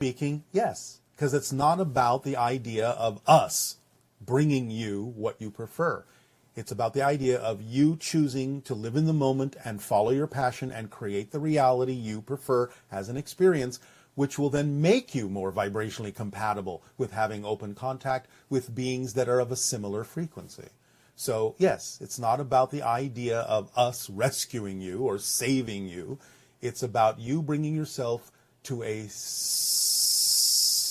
Speaking, yes, because it's not about the idea of us bringing you what you prefer. It's about the idea of you choosing to live in the moment and follow your passion and create the reality you prefer as an experience, which will then make you more vibrationally compatible with having open contact with beings that are of a similar frequency. So yes, it's not about the idea of us rescuing you or saving you. It's about you bringing yourself to a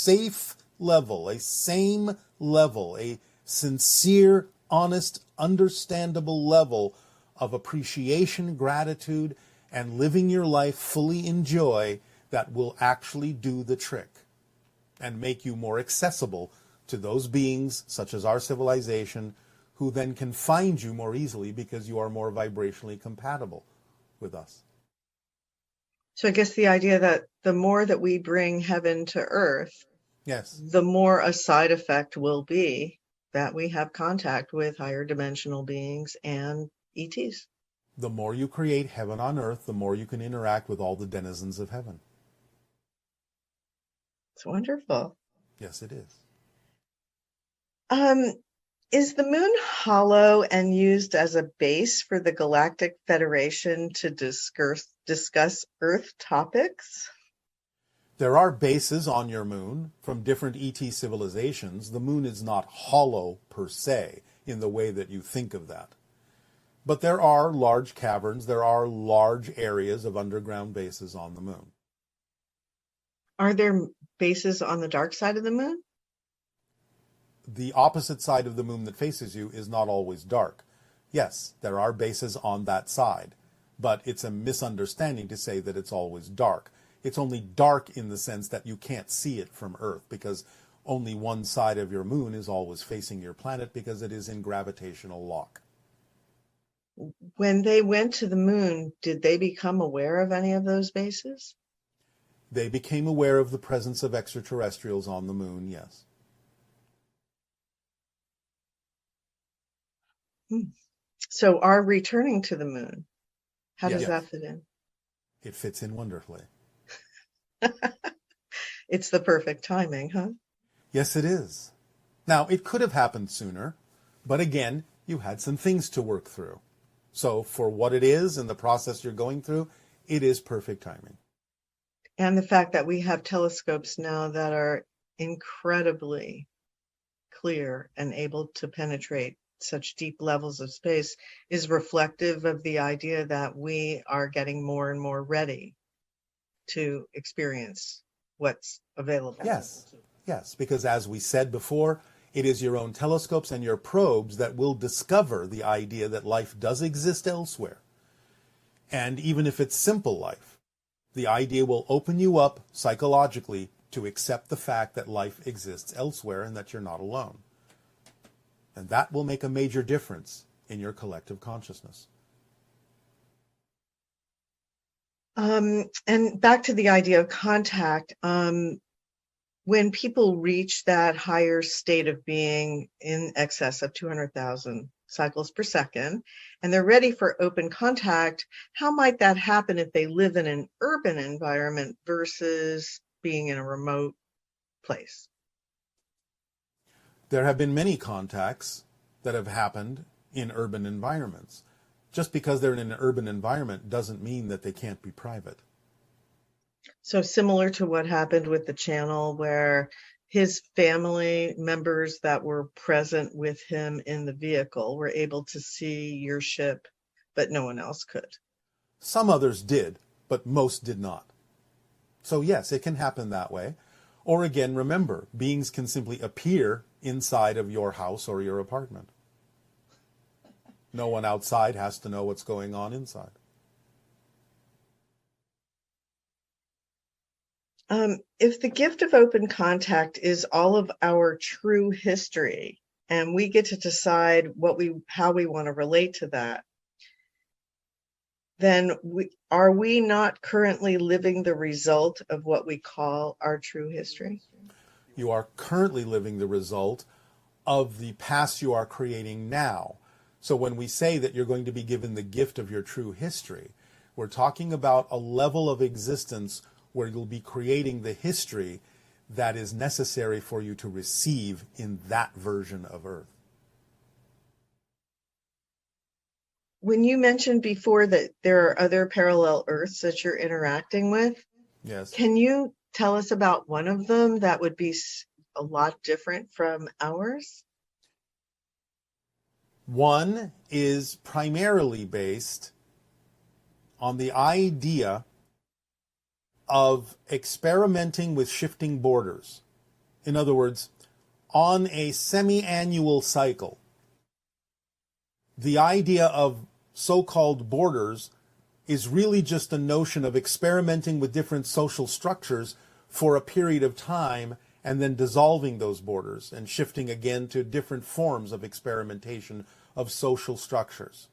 safe level, a same level, a sincere, honest, understandable level of appreciation, gratitude, and living your life fully in joy that will actually do the trick and make you more accessible to those beings, such as our civilization, who then can find you more easily because you are more vibrationally compatible with us. So I guess the idea that the more that we bring heaven to earth, yes, the more a side effect will be that we have contact with higher dimensional beings and ETs. The more you create heaven on earth, the more you can interact with all the denizens of heaven. It's wonderful. Yes, it is. Is the moon hollow and used as a base for the Galactic Federation to discuss Earth topics? There are bases on your moon from different ET civilizations. The moon is not hollow per se in the way that you think of that. But there are large caverns, there are large areas of underground bases on the moon. Are there bases on the dark side of the moon? The opposite side of the moon that faces you is not always dark. Yes, there are bases on that side, but it's a misunderstanding to say that it's always dark. It's only dark in the sense that you can't see it from Earth because only one side of your moon is always facing your planet because it is in gravitational lock. When they went to the moon, did they become aware of any of those bases? They became aware of the presence of extraterrestrials on the moon, yes. So our returning to the moon, how does Yes. that fit in? It fits in wonderfully. It's the perfect timing, huh? Yes, it is. Now, it could have happened sooner, but again, you had some things to work through. So for what it is and the process you're going through, it is perfect timing. And the fact that we have telescopes now that are incredibly clear and able to penetrate such deep levels of space is reflective of the idea that we are getting more and more ready to experience what's available. Yes, yes, because as we said before, it is your own telescopes and your probes that will discover the idea that life does exist elsewhere. And even if it's simple life, the idea will open you up psychologically to accept the fact that life exists elsewhere and that you're not alone. And that will make a major difference in your collective consciousness. And back to the idea of contact, when people reach that higher state of being in excess of 200,000 cycles per second, and they're ready for open contact, how might that happen if they live in an urban environment versus being in a remote place? There have been many contacts that have happened in urban environments. Just because they're in an urban environment doesn't mean that they can't be private. So similar to what happened with the channel, where his family members that were present with him in the vehicle were able to see your ship, but no one else could. Some others did, but most did not. So yes, it can happen that way. Or again, remember, beings can simply appear inside of your house or your apartment. No one outside has to know what's going on inside. If the gift of open contact is all of our true history, and we get to decide how we want to relate to that, then are we not currently living the result of what we call our true history? You are currently living the result of the past you are creating now. So when we say that you're going to be given the gift of your true history, we're talking about a level of existence where you'll be creating the history that is necessary for you to receive in that version of Earth. When you mentioned before that there are other parallel Earths that you're interacting with, Yes. can you tell us about one of them that would be a lot different from ours? One is primarily based on the idea of experimenting with shifting borders. In other words, on a semi-annual cycle, the idea of so-called borders is really just a notion of experimenting with different social structures for a period of time and then dissolving those borders and shifting again to different forms of experimentation of social structures.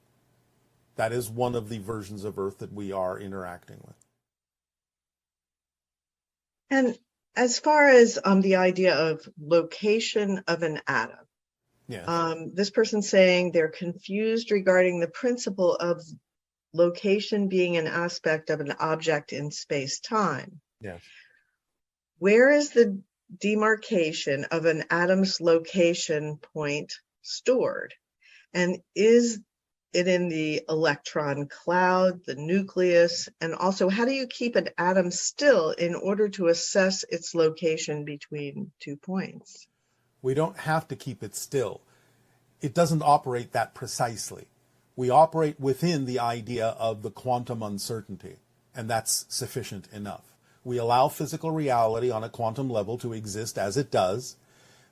That is one of the versions of Earth that we are interacting with. And as far as the idea of location of an atom, Yes. this person's saying they're confused regarding the principle of location being an aspect of an object in space-time. Yes. Where is the demarcation of an atom's location point stored? And is it in the electron cloud, the nucleus? And also, how do you keep an atom still in order to assess its location between 2 points? We don't have to keep it still. It doesn't operate that precisely. We operate within the idea of the quantum uncertainty, and that's sufficient enough. We allow physical reality on a quantum level to exist as it does.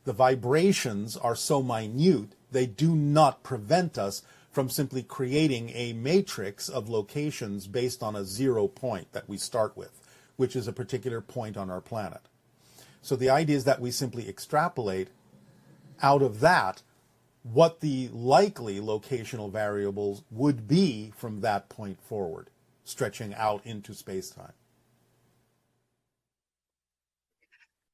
The vibrations are so minute, they do not prevent us from simply creating a matrix of locations based on a 0 point that we start with, which is a particular point on our planet. So the idea is that we simply extrapolate out of that what the likely locational variables would be from that point forward, stretching out into space-time.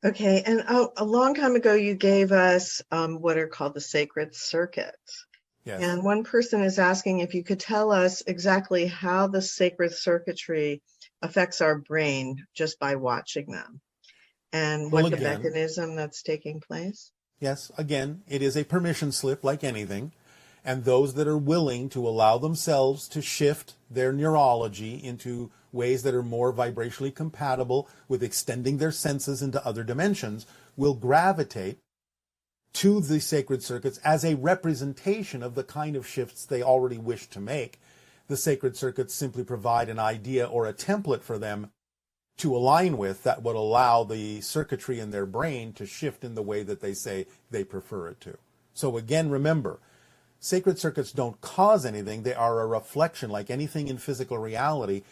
Okay, and a long time ago you gave us what are called the sacred circuits. Yes. And one person is asking if you could tell us exactly how the sacred circuitry affects our brain just by watching them, and Well, what the again, mechanism that's taking place. Yes, again, it is a permission slip like anything, and those that are willing to allow themselves to shift their neurology into ways that are more vibrationally compatible with extending their senses into other dimensions will gravitate to the sacred circuits as a representation of the kind of shifts they already wish to make. The sacred circuits simply provide an idea or a template for them to align with that would allow the circuitry in their brain to shift in the way that they say they prefer it to. So again, remember, sacred circuits don't cause anything. They are a reflection, like anything in physical reality,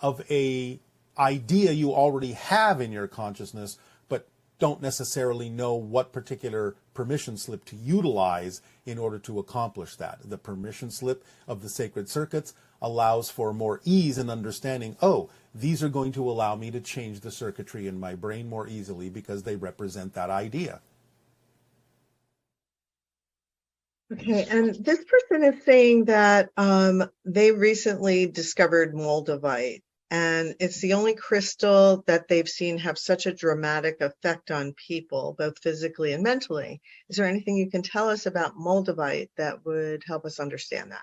of a idea you already have in your consciousness, but don't necessarily know what particular permission slip to utilize in order to accomplish that. The permission slip of the sacred circuits allows for more ease in understanding, oh, these are going to allow me to change the circuitry in my brain more easily because they represent that idea. Okay, and this person is saying that they recently discovered Mulivite, and it's the only crystal that they've seen have such a dramatic effect on people, both physically and mentally. Is there anything you can tell us about Mulivite that would help us understand that?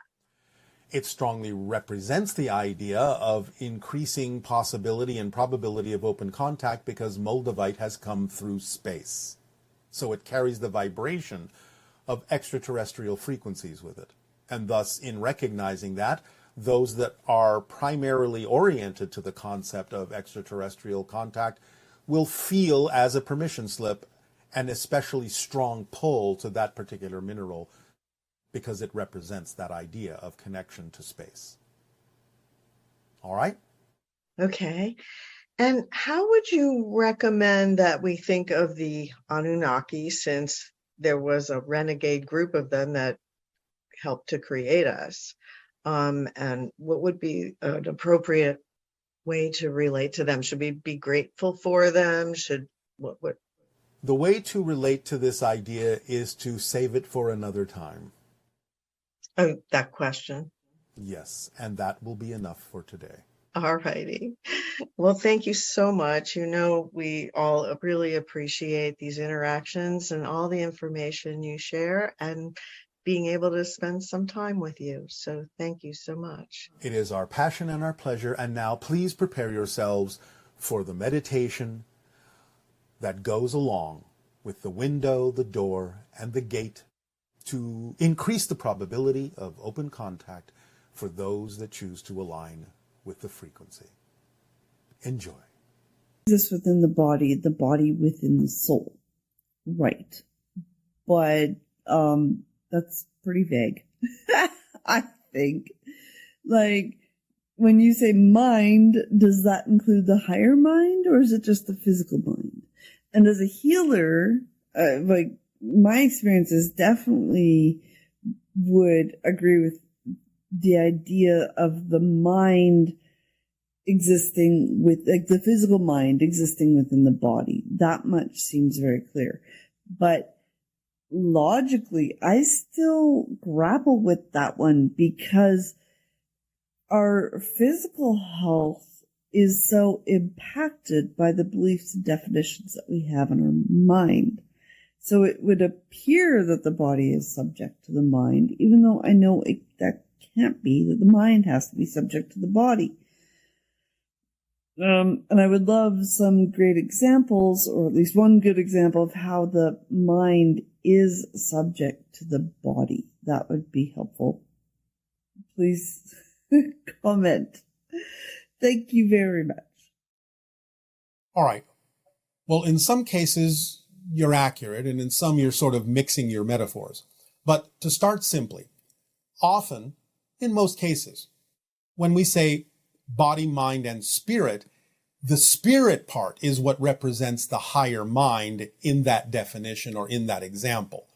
It strongly represents the idea of increasing possibility and probability of open contact because Mulivite has come through space. So it carries the vibration of extraterrestrial frequencies with it. And thus, in recognizing that, those that are primarily oriented to the concept of extraterrestrial contact will feel as a permission slip an especially strong pull to that particular mineral because it represents that idea of connection to space. All right? Okay. And how would you recommend that we think of the Anunnaki, since there was a renegade group of them that helped to create us? And what would be an appropriate way to relate to them? Should we be grateful for them? What? The way to relate to this idea is to save it for another time. Oh, that question. Yes, and that will be enough for today. All righty. Well, thank you so much. You know, we all really appreciate these interactions and all the information you share and being able to spend some time with you. So thank you so much. It is our passion and our pleasure. And now please prepare yourselves for the meditation that goes along with the window, the door, and the gate to increase the probability of open contact for those that choose to align with the frequency. Enjoy. This within the body within the soul. Right. But that's pretty vague. I think. Like, when you say mind, does that include the higher mind, or is it just the physical mind? And as a healer, like, my experiences definitely would agree with the idea of the mind existing with, like, the physical mind existing within the body. That much seems very clear. But logically, I still grapple with that one because our physical health is so impacted by the beliefs and definitions that we have in our mind. So it would appear that the body is subject to the mind, even though I know that can't be, that the mind has to be subject to the body. And I would love some great examples, or at least one good example of how the mind is subject to the body. That would be helpful. Please comment. Thank you very much. All right. Well, in some cases, you're accurate, and in some, you're sort of mixing your metaphors. But to start simply, often, in most cases, when we say body, mind, and spirit, the spirit part is what represents the higher mind in that definition or in that example.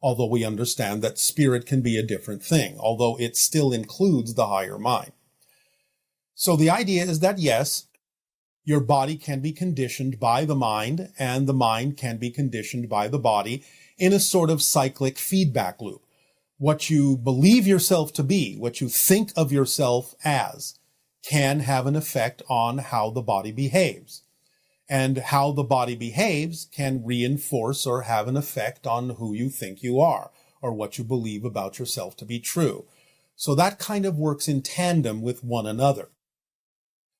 Although we understand that spirit can be a different thing, although it still includes the higher mind. So the idea is that, yes, your body can be conditioned by the mind, and the mind can be conditioned by the body in a sort of cyclic feedback loop. What you believe yourself to be, what you think of yourself as, can have an effect on how the body behaves. And how the body behaves can reinforce or have an effect on who you think you are, or what you believe about yourself to be true. So that kind of works in tandem with one another.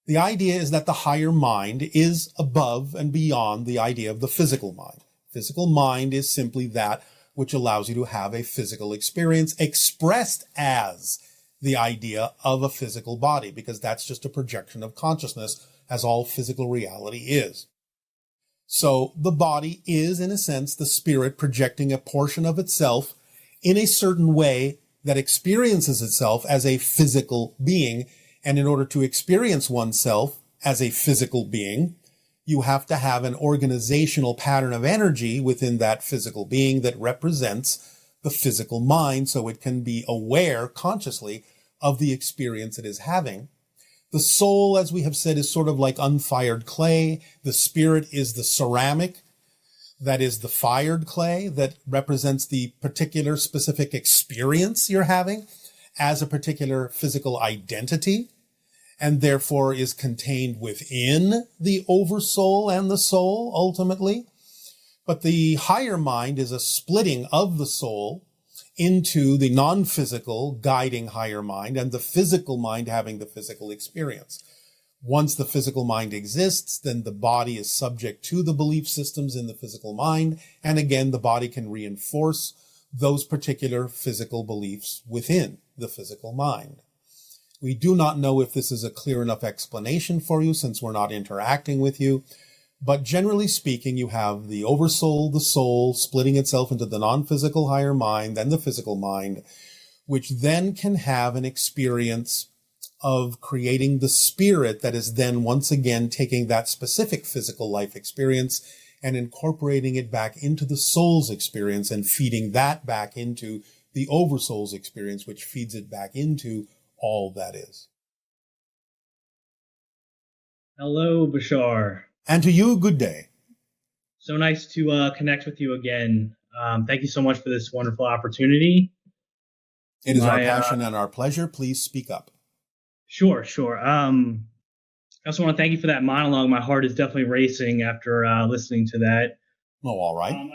The idea is that the higher mind is above and beyond the idea of the physical mind. Physical mind is simply that which allows you to have a physical experience expressed as the idea of a physical body, because that's just a projection of consciousness, as all physical reality is. So the body is, in a sense, the spirit projecting a portion of itself in a certain way that experiences itself as a physical being. And in order to experience oneself as a physical being, you have to have an organizational pattern of energy within that physical being that represents the physical mind, so it can be aware consciously of the experience it is having. The soul, as we have said, is sort of like unfired clay. The spirit is the ceramic, that is the fired clay, that represents the particular specific experience you're having as a particular physical identity, and therefore is contained within the oversoul and the soul ultimately. But the higher mind is a splitting of the soul into the non-physical guiding higher mind, and the physical mind having the physical experience. Once the physical mind exists, then the body is subject to the belief systems in the physical mind, and again, the body can reinforce those particular physical beliefs within the physical mind. We do not know if this is a clear enough explanation for you, since we're not interacting with you. But generally speaking, you have the oversoul, the soul, splitting itself into the non-physical higher mind and the physical mind, which then can have an experience of creating the spirit that is then once again taking that specific physical life experience and incorporating it back into the soul's experience and feeding that back into the oversoul's experience, which feeds it back into all that is. Hello, Bashar. And to you, good day. So nice to connect with you again. Thank you so much for this wonderful opportunity. It is our passion and our pleasure. Please speak up. Sure. I also want to thank you for that monologue. My heart is definitely racing after listening to that. Oh, all right.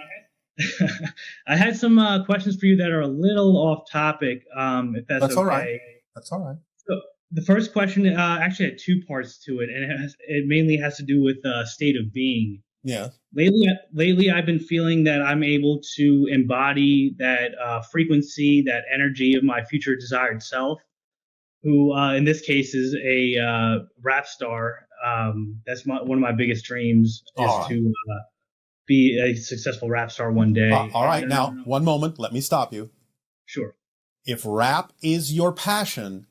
I had some questions for you that are a little off topic, if that's okay. All right. That's all right. So the first question actually had two parts to it, and it mainly has to do with state of being. Yeah. Lately, I've been feeling that I'm able to embody that frequency, that energy of my future desired self, who in this case is a rap star. That's one of my biggest dreams is to be a successful rap star one day. All right. Now, one moment. Let me stop you. Sure. If rap is your passion,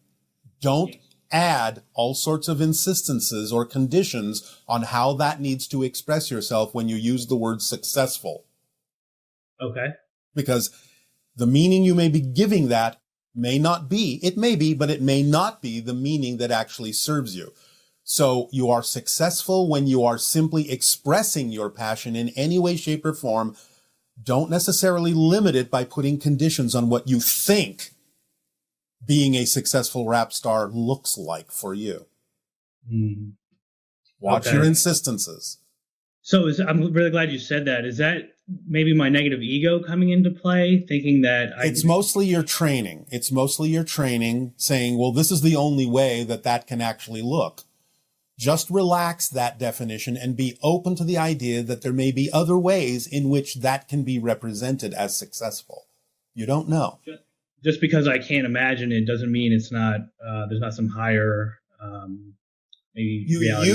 don't add all sorts of insistences or conditions on how that needs to express yourself when you use the word successful. Okay. Because the meaning you may be giving that may not be, it may be, but it may not be the meaning that actually serves you. So you are successful when you are simply expressing your passion in any way, shape, or form. Don't necessarily limit it by putting conditions on what you think being a successful rap star looks like for you. Watch your insistences. So I'm really glad you said that. Is that maybe my negative ego coming into play, thinking that it's mostly your training. It's mostly your training saying, well, this is the only way that can actually look. Just relax that definition and be open to the idea that there may be other ways in which that can be represented as successful. You don't know. Just because I can't imagine it doesn't mean it's not, there's not some higher, maybe reality.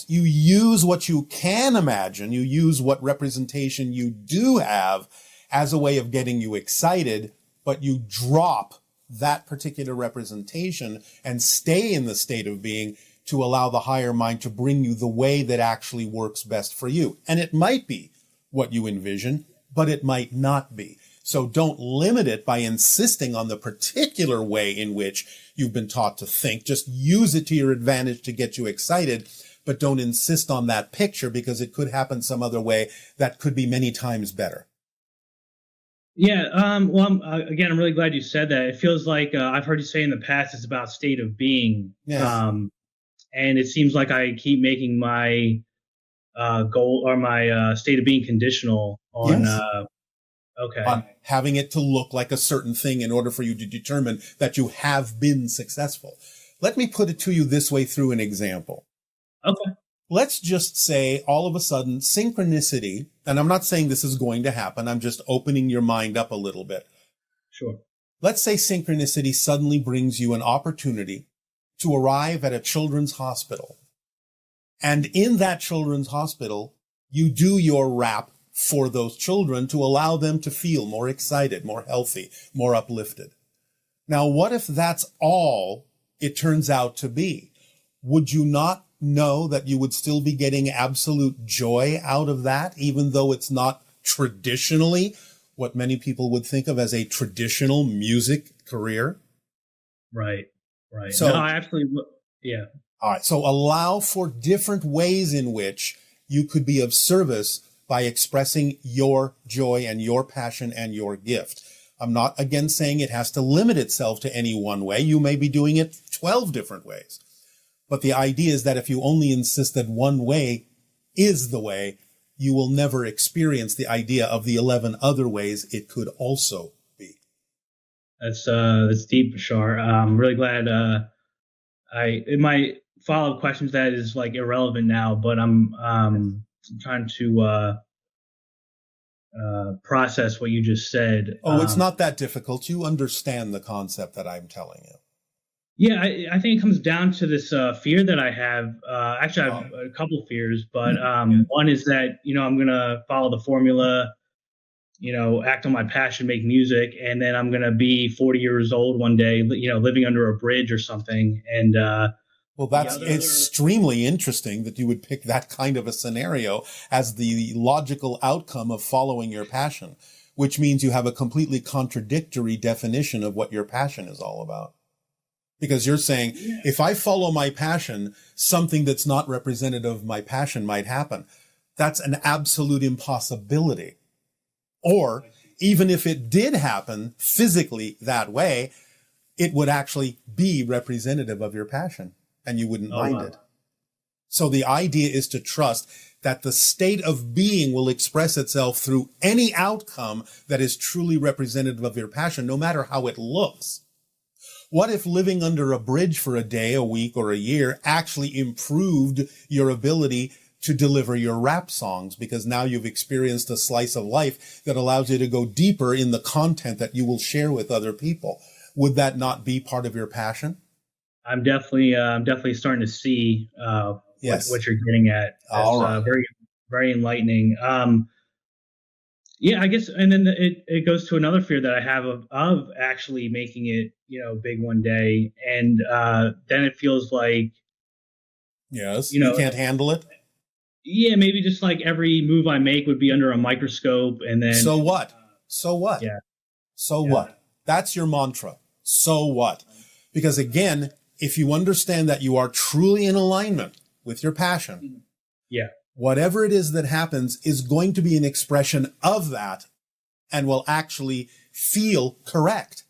You use what you can imagine. You use what representation you do have as a way of getting you excited, but you drop that particular representation and stay in the state of being to allow the higher mind to bring you the way that actually works best for you. And it might be what you envision, but it might not be. So don't limit it by insisting on the particular way in which you've been taught to think. Just use it to your advantage to get you excited, but don't insist on that picture because it could happen some other way that could be many times better. Yeah. Well, again, I'm really glad you said that. It feels like I've heard you say in the past it's about state of being. Yes. And it seems like I keep making my goal or my state of being conditional on on having it to look like a certain thing in order for you to determine that you have been successful. Let me put it to you this way through an example. Okay. Let's just say all of a sudden synchronicity, and I'm not saying this is going to happen, I'm just opening your mind up a little bit. Sure. Let's say synchronicity suddenly brings you an opportunity to arrive at a children's hospital. And in that children's hospital, you do your rap for those children to allow them to feel more excited, more healthy, more uplifted. Now, what if that's all it turns out to be? Would you not know that you would still be getting absolute joy out of that, even though it's not traditionally what many people would think of as a traditional music career? Right, right. So, no, I absolutely, yeah. All right. So allow for different ways in which you could be of service by expressing your joy and your passion and your gift. I'm not, again, saying it has to limit itself to any one way. You may be doing it 12 different ways. But the idea is that if you only insist that one way is the way, you will never experience the idea of the 11 other ways it could also be. That's deep, Bashar. I'm really glad. In my follow-up questions, that is like irrelevant now, but I'm trying to process what you just said. Oh, it's not that difficult. You understand the concept that I'm telling you. Yeah, I think it comes down to this fear that I have. Actually, I have a couple of fears, but one is that, I'm going to follow the formula, act on my passion, make music, and then I'm going to be 40 years old one day, living under a bridge or something. And well, that's extremely interesting that you would pick that kind of a scenario as the logical outcome of following your passion, which means you have a completely contradictory definition of what your passion is all about. Because you're saying, if I follow my passion, something that's not representative of my passion might happen. That's an absolute impossibility. Or even if it did happen physically that way, it would actually be representative of your passion and you wouldn't mind it. So the idea is to trust that the state of being will express itself through any outcome that is truly representative of your passion, no matter how it looks. What if living under a bridge for a day, a week, or a year actually improved your ability to deliver your rap songs, because now you've experienced a slice of life that allows you to go deeper in the content that you will share with other people? Would that not be part of your passion? I'm definitely starting to see Yes. what you're getting at. All It's right. very, very enlightening. Yeah, I guess, and then it goes to another fear that I have of actually making it, big one day, and then it feels like, Yes. you You know, can't handle it? yeah, maybe just like every move I make would be under a microscope, and then So what? So what? yeah, So yeah, what? That's your mantra. So what? Because again, if you understand that you are truly in alignment with your passion, yeah, whatever it is that happens is going to be an expression of that and will actually feel correct.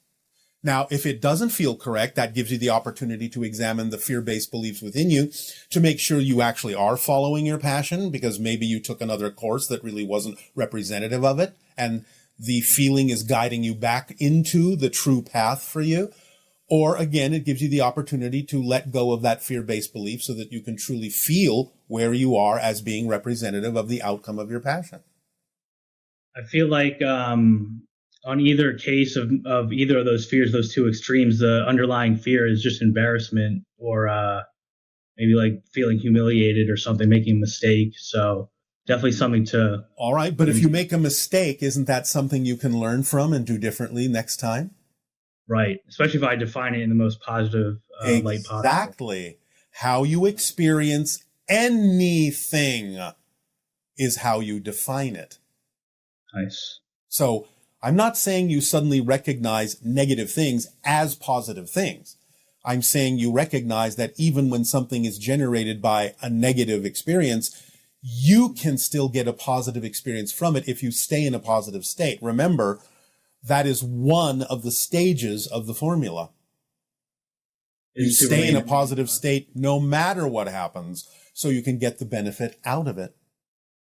Now, if it doesn't feel correct, that gives you the opportunity to examine the fear-based beliefs within you to make sure you actually are following your passion, because maybe you took another course that really wasn't representative of it, and the feeling is guiding you back into the true path for you. Or again, it gives you the opportunity to let go of that fear-based belief so that you can truly feel where you are as being representative of the outcome of your passion. I feel like on either case of either of those fears, those two extremes, the underlying fear is just embarrassment, or maybe like feeling humiliated or something, making a mistake. So definitely something to. All right, but if you make a mistake, isn't that something you can learn from and do differently next time? Right, especially if I define it in the most positive light possible. Exactly. How you experience anything is how you define it. Nice. So I'm not saying you suddenly recognize negative things as positive things. I'm saying you recognize that even when something is generated by a negative experience, you can still get a positive experience from it if you stay in a positive state. Remember, that is one of the stages of the formula. You stay in a positive state no matter what happens, so you can get the benefit out of it.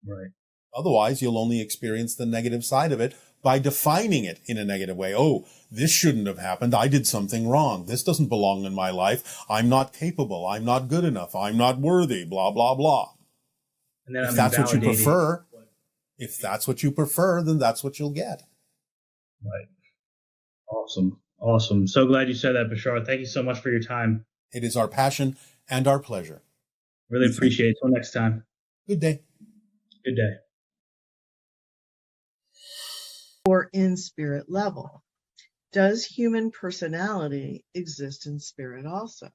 Right. Otherwise, you'll only experience the negative side of it by defining it in a negative way. Oh, this shouldn't have happened. I did something wrong. This doesn't belong in my life. I'm not capable. I'm not good enough. I'm not worthy, blah, blah, blah. And then If that's what you prefer, then that's what you'll get. Right. Awesome. So glad you said that, Bashar. Thank you so much for your time. It is our passion and our pleasure. Really appreciate it. Till next time. Good day. Good day. Or in spirit level. Does human personality exist in spirit also?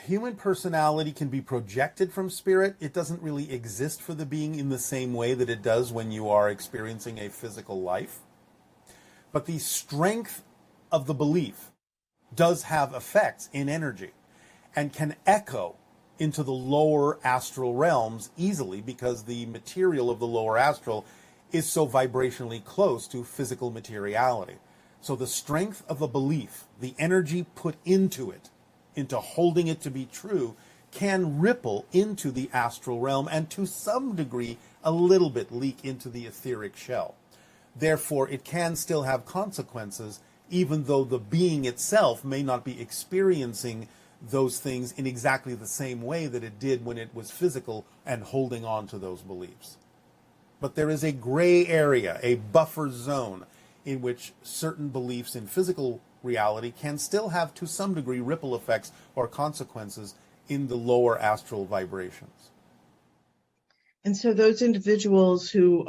Human personality can be projected from spirit. It doesn't really exist for the being in the same way that it does when you are experiencing a physical life. But the strength of the belief does have effects in energy and can echo into the lower astral realms easily, because the material of the lower astral is so vibrationally close to physical materiality. So the strength of a belief, the energy put into it, into holding it to be true, can ripple into the astral realm and to some degree a little bit leak into the etheric shell. Therefore, it can still have consequences, even though the being itself may not be experiencing those things in exactly the same way that it did when it was physical and holding on to those beliefs. But there is a gray area, a buffer zone, in which certain beliefs in physical reality can still have, to some degree, ripple effects or consequences in the lower astral vibrations. And so those individuals who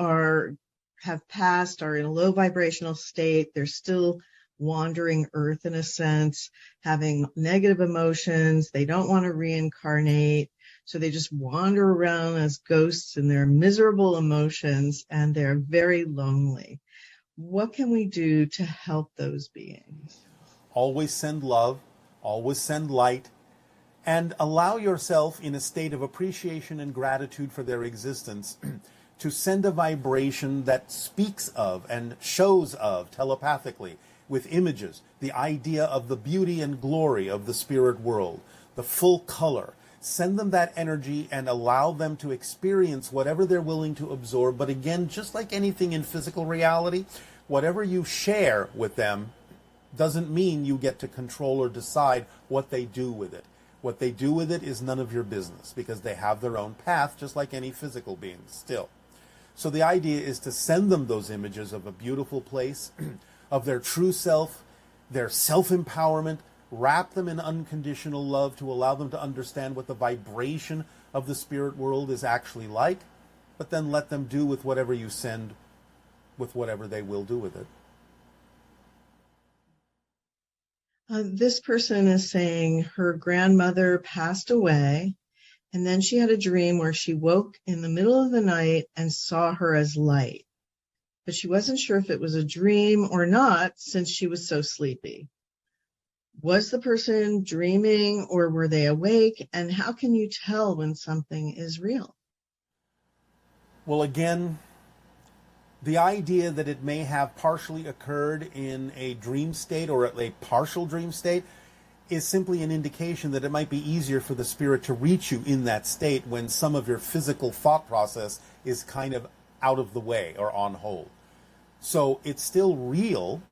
have passed, are in a low vibrational state, they're still wandering earth in a sense, having negative emotions, they don't want to reincarnate, so they just wander around as ghosts in their miserable emotions, and they're very lonely. What can we do to help those beings? Always send love, always send light, and allow yourself in a state of appreciation and gratitude for their existence to send a vibration that speaks of and shows of telepathically with images the idea of the beauty and glory of the spirit world, the full color. Send them that energy and allow them to experience whatever they're willing to absorb. But again, just like anything in physical reality, whatever you share with them doesn't mean you get to control or decide what they do with it. What they do with it is none of your business, because they have their own path, just like any physical being still. So the idea is to send them those images of a beautiful place, of their true self, their self-empowerment, wrap them in unconditional love to allow them to understand what the vibration of the spirit world is actually like, but then let them do with whatever you send, with whatever they will do with it. This person is saying her grandmother passed away, and then she had a dream where she woke in the middle of the night and saw her as light. But she wasn't sure if it was a dream or not since she was so sleepy. Was the person dreaming or were they awake? And how can you tell when something is real? Well, again, the idea that it may have partially occurred in a dream state or a partial dream state is simply an indication that it might be easier for the spirit to reach you in that state when some of your physical thought process is kind of out of the way or on hold. So it's still real.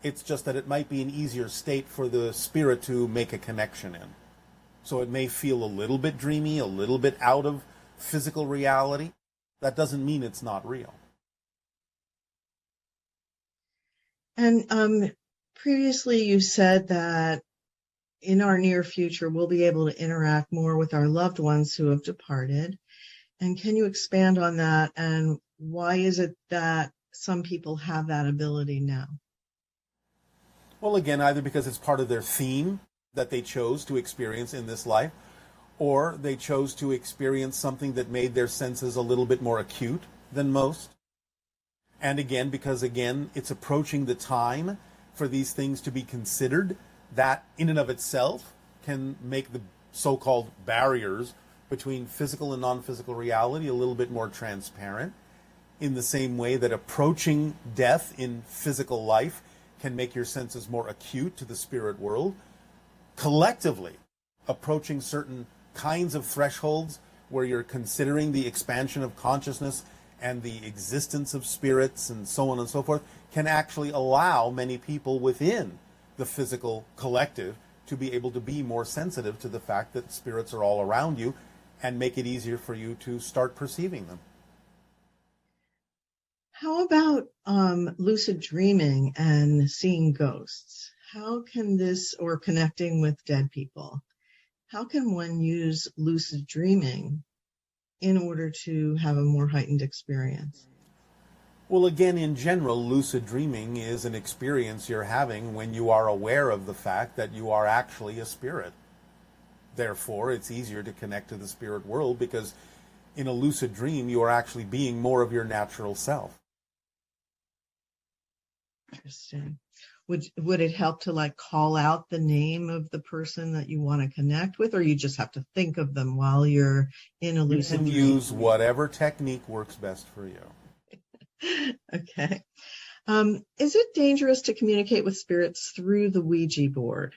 It's just that it might be an easier state for the spirit to make a connection in. So it may feel a little bit dreamy, a little bit out of physical reality. That doesn't mean it's not real. And previously you said that in our near future, we'll be able to interact more with our loved ones who have departed. And can you expand on that? And why is it that some people have that ability now? Well, again, either because it's part of their theme that they chose to experience in this life, or they chose to experience something that made their senses a little bit more acute than most. And again, because again, it's approaching the time for these things to be considered, that in and of itself can make the so-called barriers between physical and non-physical reality a little bit more transparent, in the same way that approaching death in physical life can make your senses more acute to the spirit world. Collectively, approaching certain kinds of thresholds where you're considering the expansion of consciousness and the existence of spirits and so on and so forth can actually allow many people within the physical collective to be able to be more sensitive to the fact that spirits are all around you and make it easier for you to start perceiving them. How about lucid dreaming and seeing ghosts? How can this, or connecting with dead people, how can one use lucid dreaming in order to have a more heightened experience? Well, again, in general, lucid dreaming is an experience you're having when you are aware of the fact that you are actually a spirit. Therefore, it's easier to connect to the spirit world because in a lucid dream, you are actually being more of your natural self. Interesting. Would it help to like call out the name of the person that you want to connect with, or you just have to think of them while you're in a lucid dream? You can use whatever technique works best for you. Okay. Is it dangerous to communicate with spirits through the Ouija board?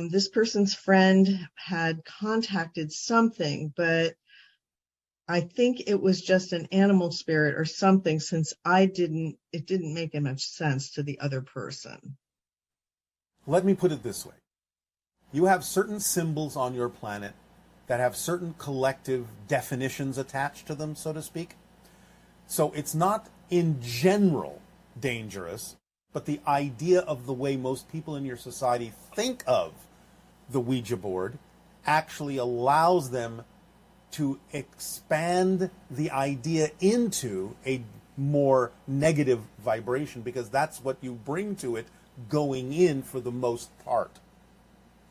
This person's friend had contacted something, but I think it was just an animal spirit or something, since it didn't make much sense to the other person. Let me put it this way. You have certain symbols on your planet that have certain collective definitions attached to them, so to speak. So it's not in general dangerous, but the idea of the way most people in your society think of the Ouija board actually allows them to expand the idea into a more negative vibration, because that's what you bring to it going in for the most part.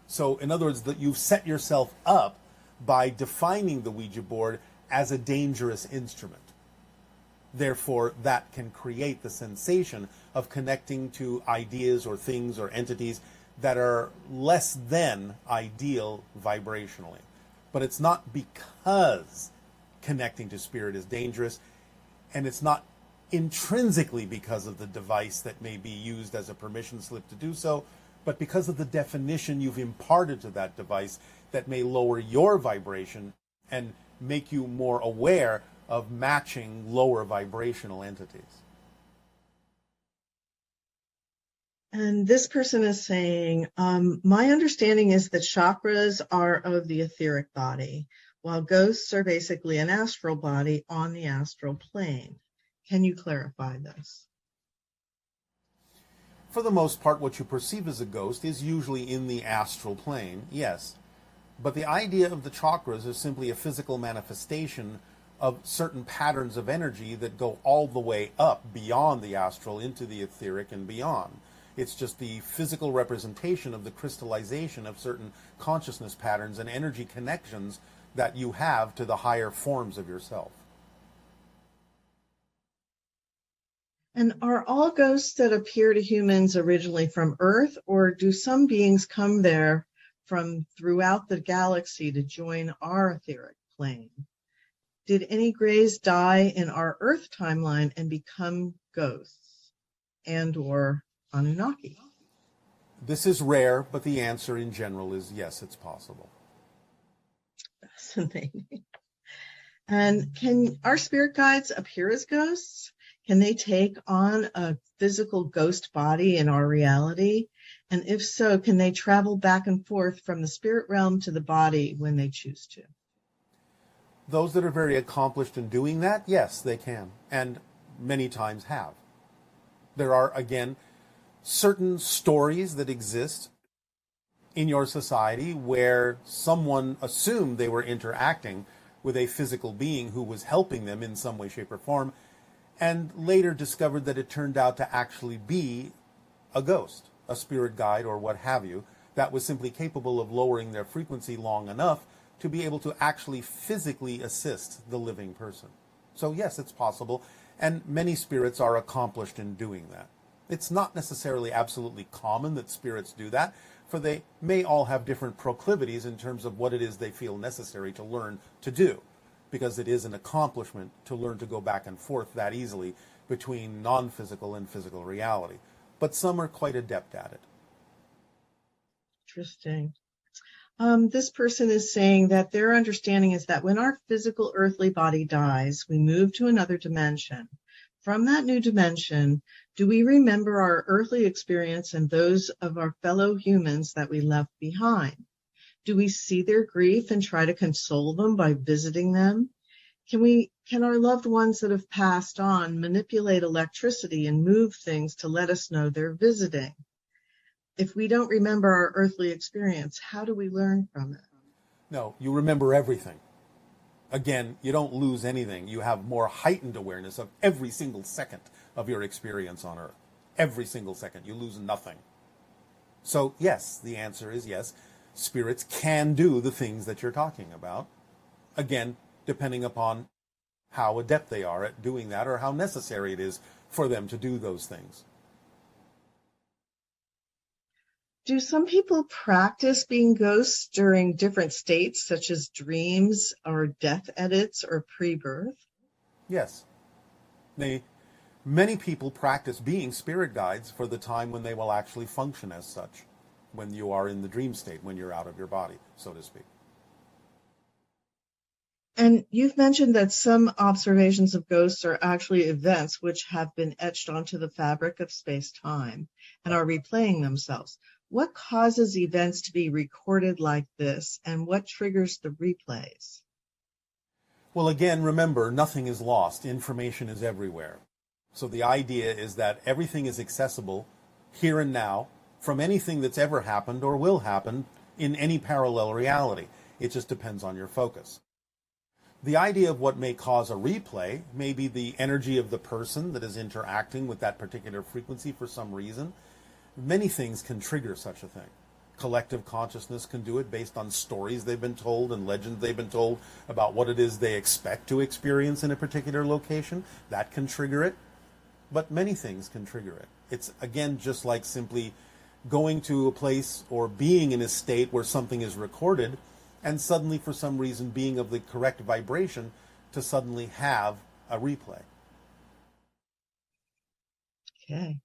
So in other words, that you've set yourself up by defining the Ouija board as a dangerous instrument. Therefore, that can create the sensation of connecting to ideas or things or entities that are less than ideal vibrationally. But it's not because connecting to spirit is dangerous, and it's not intrinsically because of the device that may be used as a permission slip to do so, but because of the definition you've imparted to that device that may lower your vibration and make you more aware of matching lower vibrational entities. And this person is saying, my understanding is that chakras are of the etheric body, while ghosts are basically an astral body on the astral plane. Can you clarify this? For the most part, what you perceive as a ghost is usually in the astral plane, yes. But the idea of the chakras is simply a physical manifestation of certain patterns of energy that go all the way up beyond the astral into the etheric and beyond. It's just the physical representation of the crystallization of certain consciousness patterns and energy connections that you have to the higher forms of yourself. And are all ghosts that appear to humans originally from Earth, or do some beings come there from throughout the galaxy to join our etheric plane? Did any grays die in our Earth timeline and become ghosts and or Anunnaki? This is rare, but the answer in general is yes, it's possible. Fascinating. And can our spirit guides appear as ghosts? Can they take on a physical ghost body in our reality? And if so, can they travel back and forth from the spirit realm to the body when they choose to? Those that are very accomplished in doing that, yes, they can, and many times have. There are, again, certain stories that exist in your society where someone assumed they were interacting with a physical being who was helping them in some way, shape, or form, and later discovered that it turned out to actually be a ghost, a spirit guide, or what have you, that was simply capable of lowering their frequency long enough to be able to actually physically assist the living person. So yes, it's possible, and many spirits are accomplished in doing that. It's not necessarily absolutely common that spirits do that, for they may all have different proclivities in terms of what it is they feel necessary to learn to do, because it is an accomplishment to learn to go back and forth that easily between non-physical and physical reality. But some are quite adept at it. Interesting. This person is saying that their understanding is that when our physical earthly body dies, we move to another dimension. From that new dimension, do we remember our earthly experience and those of our fellow humans that we left behind? Do we see their grief and try to console them by visiting them? Can our loved ones that have passed on manipulate electricity and move things to let us know they're visiting? If we don't remember our earthly experience, how do we learn from it? No, you remember everything. Again, you don't lose anything. You have more heightened awareness of every single second of your experience on Earth. Every single second. You lose nothing. So yes, the answer is yes. Spirits can do the things that you're talking about. Again, depending upon how adept they are at doing that or how necessary it is for them to do those things. Do some people practice being ghosts during different states, such as dreams or death edits or pre-birth? Yes. Many people practice being spirit guides for the time when they will actually function as such, when you are in the dream state, when you're out of your body, so to speak. And you've mentioned that some observations of ghosts are actually events which have been etched onto the fabric of space-time and are replaying themselves. What causes events to be recorded like this, and what triggers the replays? Well, again, remember, nothing is lost. Information is everywhere. So the idea is that everything is accessible here and now from anything that's ever happened or will happen in any parallel reality. It just depends on your focus. The idea of what may cause a replay may be the energy of the person that is interacting with that particular frequency for some reason. Many things can trigger such a thing. Collective consciousness can do it based on stories they've been told and legends they've been told about what it is they expect to experience in a particular location. That can trigger it. But many things can trigger it. It's, again, just like simply going to a place or being in a state where something is recorded and suddenly, for some reason, being of the correct vibration to suddenly have a replay. Okay.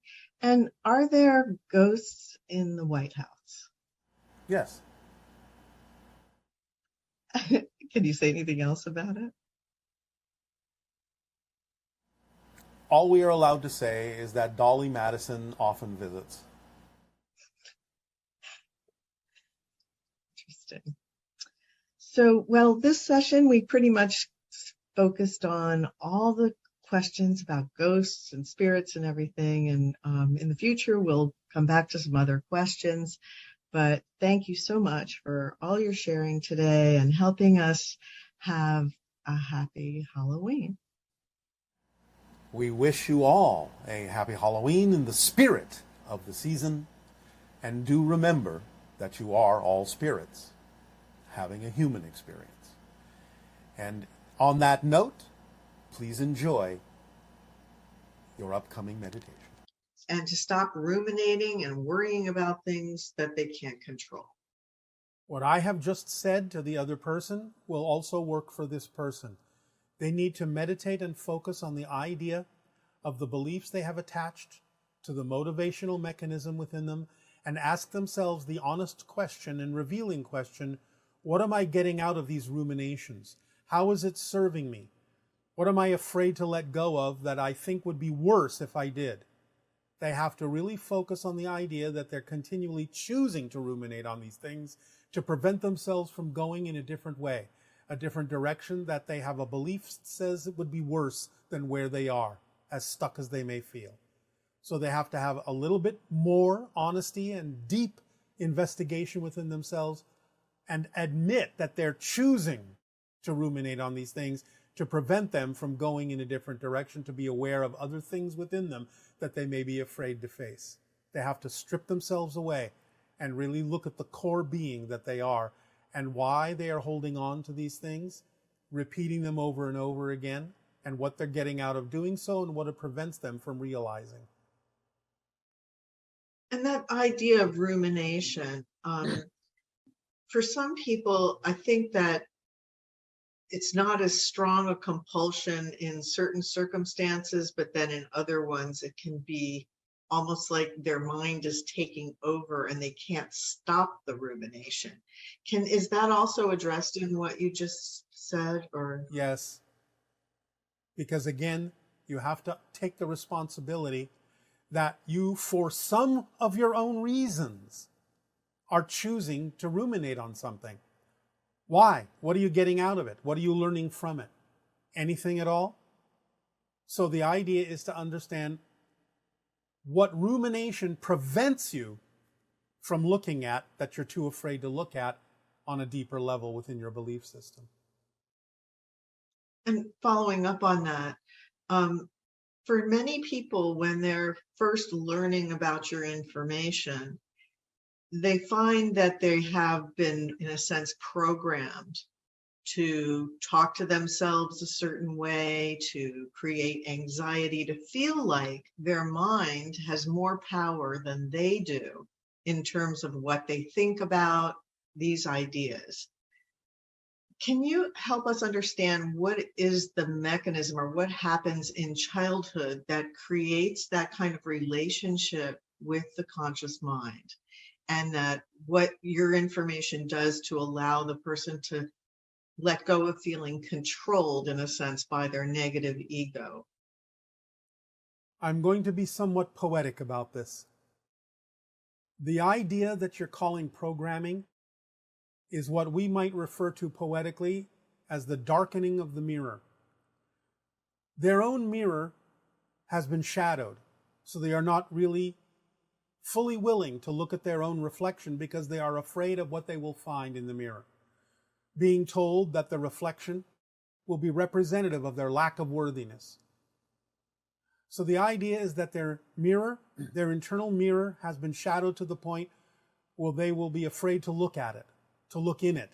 And are there ghosts in the White House? Yes. Can you say anything else about it? All we are allowed to say is that Dolly Madison often visits. Interesting. So, well, this session, we pretty much focused on all the questions about ghosts and spirits and everything. And in the future, we'll come back to some other questions. But thank you so much for all your sharing today and helping us have a happy Halloween. We wish you all a happy Halloween in the spirit of the season. And do remember that you are all spirits having a human experience. And on that note, please enjoy your upcoming meditation. And to stop ruminating and worrying about things that they can't control. What I have just said to the other person will also work for this person. They need to meditate and focus on the idea of the beliefs they have attached to the motivational mechanism within them and ask themselves the honest question and revealing question, what am I getting out of these ruminations? How is it serving me? What am I afraid to let go of that I think would be worse if I did? They have to really focus on the idea that they're continually choosing to ruminate on these things to prevent themselves from going in a different way, a different direction that they have a belief says it would be worse than where they are, as stuck as they may feel. So they have to have a little bit more honesty and deep investigation within themselves and admit that they're choosing to ruminate on these things to prevent them from going in a different direction, to be aware of other things within them that they may be afraid to face. They have to strip themselves away and really look at the core being that they are and why they are holding on to these things, repeating them over and over again, and what they're getting out of doing so and what it prevents them from realizing. And that idea of rumination, for some people, I think that it's not as strong a compulsion in certain circumstances, but then in other ones, it can be almost like their mind is taking over and they can't stop the rumination. Is that also addressed in what you just said? Or Yes. Because again, you have to take the responsibility that you, for some of your own reasons, are choosing to ruminate on something. Why? What are you getting out of it? What are you learning from it? Anything at all? So the idea is to understand what rumination prevents you from looking at, that you're too afraid to look at on a deeper level within your belief system. And following up on that, for many people, when they're first learning about your information, they find that they have been, in a sense, programmed to talk to themselves a certain way, to create anxiety, to feel like their mind has more power than they do in terms of what they think about these ideas. Can you help us understand what is the mechanism or what happens in childhood that creates that kind of relationship with the conscious mind? And that what your information does to allow the person to let go of feeling controlled, in a sense, by their negative ego. I'm going to be somewhat poetic about this. The idea that you're calling programming is what we might refer to poetically as the darkening of the mirror. Their own mirror has been shadowed, so they are not really fully willing to look at their own reflection because they are afraid of what they will find in the mirror. Being told that the reflection will be representative of their lack of worthiness. So the idea is that their mirror, their internal mirror, has been shadowed to the point where they will be afraid to look at it, to look in it,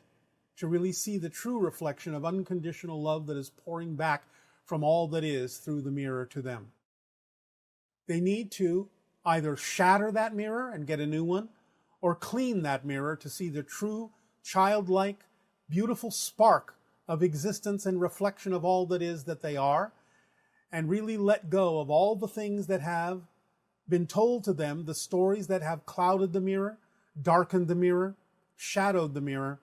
to really see the true reflection of unconditional love that is pouring back from all that is through the mirror to them. They need to either shatter that mirror and get a new one, or clean that mirror to see the true, childlike, beautiful spark of existence and reflection of all that is that they are, and really let go of all the things that have been told to them the stories that have clouded the mirror, darkened the mirror, shadowed the mirror.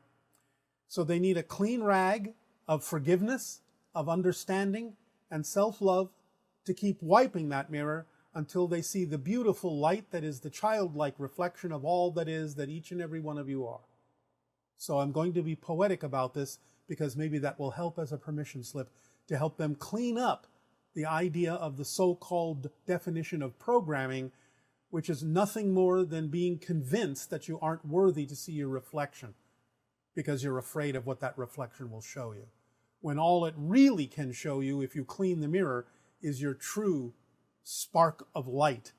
So they need a clean rag of forgiveness, of understanding, and self-love to keep wiping that mirror until they see the beautiful light that is the childlike reflection of all that is that each and every one of you are. So I'm going to be poetic about this because maybe that will help as a permission slip to help them clean up the idea of the so-called definition of programming, which is nothing more than being convinced that you aren't worthy to see your reflection because you're afraid of what that reflection will show you. When all it really can show you, if you clean the mirror, is your true spark of light,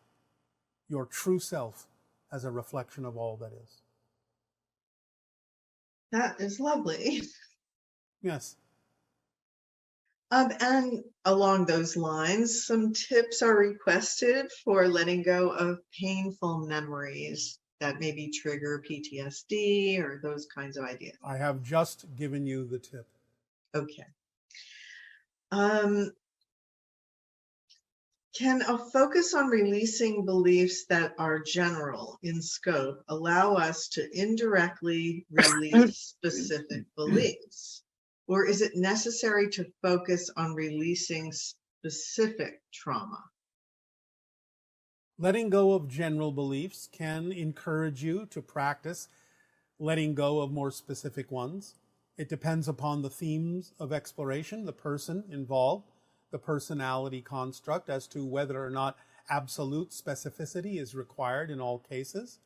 your true self as a reflection of all that is. That is lovely. Yes. And along those lines, some tips are requested for letting go of painful memories that maybe trigger PTSD or those kinds of ideas. I have just given you the tip. Okay. Can a focus on releasing beliefs that are general in scope allow us to indirectly release specific beliefs? Or is it necessary to focus on releasing specific trauma? Letting go of general beliefs can encourage you to practice letting go of more specific ones. It depends upon the themes of exploration, the person involved, the personality construct as to whether or not absolute specificity is required in all cases.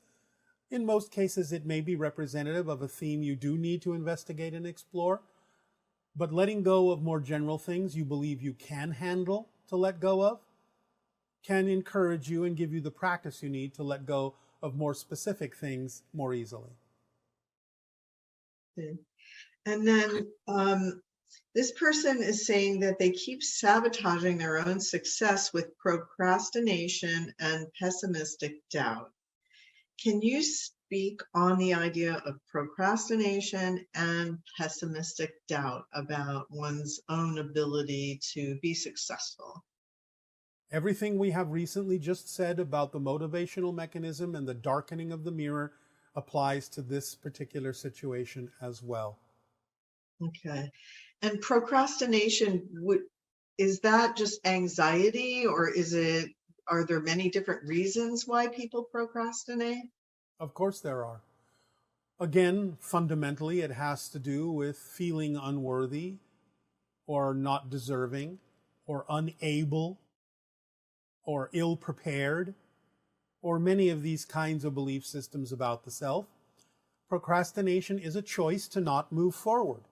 In most cases, it may be representative of a theme you do need to investigate and explore. But letting go of more general things you believe you can handle to let go of can encourage you and give you the practice you need to let go of more specific things more easily. Okay. And then this person is saying that they keep sabotaging their own success with procrastination and pessimistic doubt. Can you speak on the idea of procrastination and pessimistic doubt about one's own ability to be successful? Everything we have recently just said about the motivational mechanism and the darkening of the mirror applies to this particular situation as well. Okay. And procrastination, is that just anxiety, or are there many different reasons why people procrastinate? Of course there are. Again, fundamentally, it has to do with feeling unworthy or not deserving or unable or ill-prepared or many of these kinds of belief systems about the self. Procrastination is a choice to not move forward.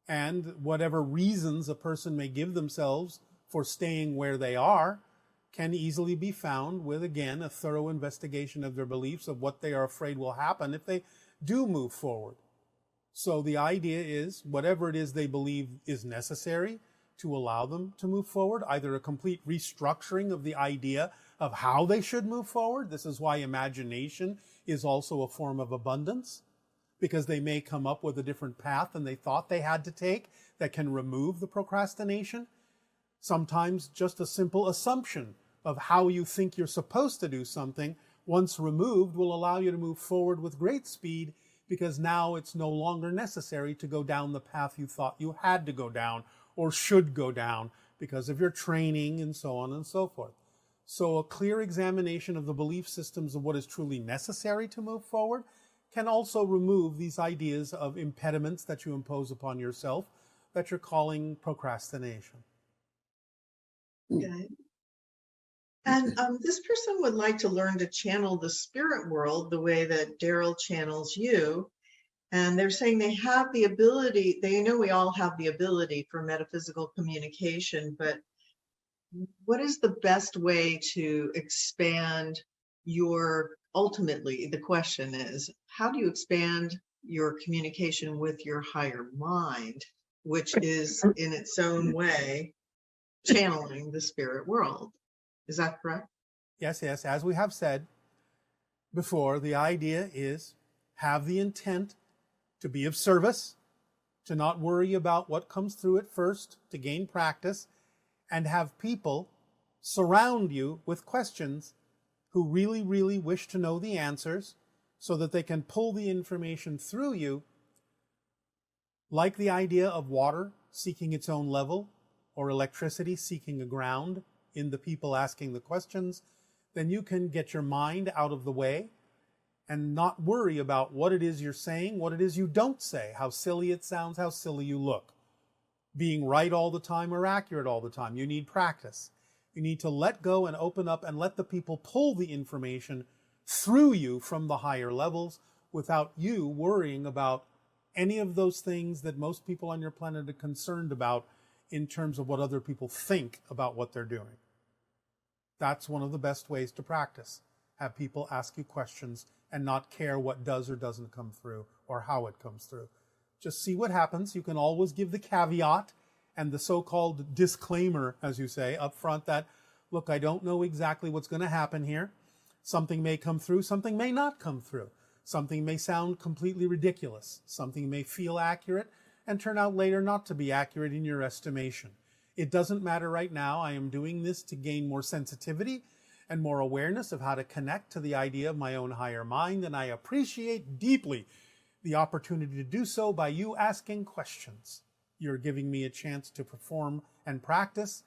And whatever reasons a person may give themselves for staying where they are can easily be found with, again, a thorough investigation of their beliefs of what they are afraid will happen if they do move forward. So the idea is, whatever it is they believe is necessary to allow them to move forward, either a complete restructuring of the idea of how they should move forward. This is why imagination is also a form of abundance, because they may come up with a different path than they thought they had to take that can remove the procrastination. Sometimes just a simple assumption of how you think you're supposed to do something, once removed, will allow you to move forward with great speed, because now it's no longer necessary to go down the path you thought you had to go down or should go down because of your training and so on and so forth. So a clear examination of the belief systems of what is truly necessary to move forward can also remove these ideas of impediments that you impose upon yourself that you're calling procrastination. Okay. And this person would like to learn to channel the spirit world the way that Darryl channels you. And they're saying they have the ability, they know we all have the ability for metaphysical communication, but what is the best way to expand ultimately, the question is, how do you expand your communication with your higher mind, which is in its own way channeling the spirit world? Is that correct? Yes. As we have said before, the idea is have the intent to be of service, to not worry about what comes through at first, to gain practice, and have people surround you with questions who really, really wish to know the answers so that they can pull the information through you, like the idea of water seeking its own level or electricity seeking a ground in the people asking the questions, then you can get your mind out of the way and not worry about what it is you're saying, what it is you don't say, how silly it sounds, how silly you look. Being right all the time or accurate all the time. You need practice. You need to let go and open up and let the people pull the information through you from the higher levels without you worrying about any of those things that most people on your planet are concerned about in terms of what other people think about what they're doing. That's one of the best ways to practice. Have people ask you questions and not care what does or doesn't come through or how it comes through. Just see what happens. You can always give the caveat and the so-called disclaimer, as you say, up front that, look, I don't know exactly what's going to happen here. Something may come through, something may not come through. Something may sound completely ridiculous. Something may feel accurate and turn out later not to be accurate in your estimation. It doesn't matter right now. I am doing this to gain more sensitivity and more awareness of how to connect to the idea of my own higher mind, and I appreciate deeply the opportunity to do so by you asking questions. You're giving me a chance to perform and practice,